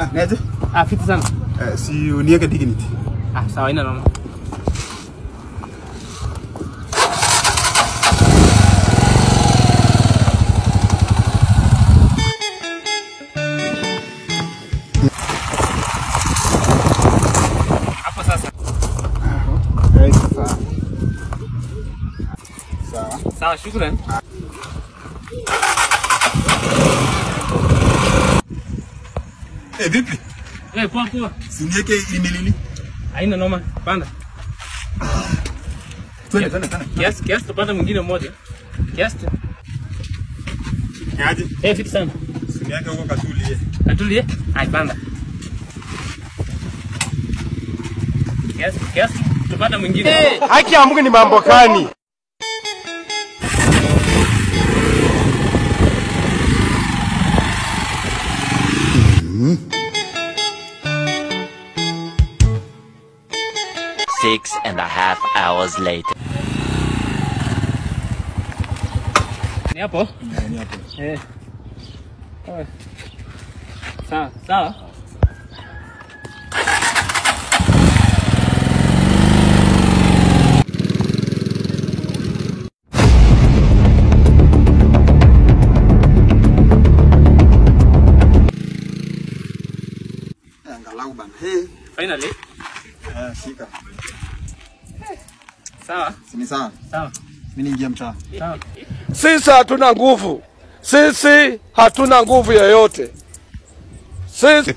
Neje? Fiti sana. Si uniweke dignity. Sawa ina noma. Hapo sasa. Sawa, shukrani. Vipi? Poa. Siniweke email. Haina noma. Panda. Twende. Kiasi tupata mwingine mmoja. Kiasi. Aje? Fiti sana. Siniweke huko Katulie. Katulie? Panda. Kiasi tupata mwingine. Haki ya Mungu ni mambo gani? Six and a half hours later. Ni hapo? Ni hapo. Sawa. Angalau bana. Finally. Shika. Sawa. Sini sawa. Sawa. Mimi niingia mtaa. Sawa. Sisi hatuna nguvu. Sisi hatuna nguvu yoyote. Sisi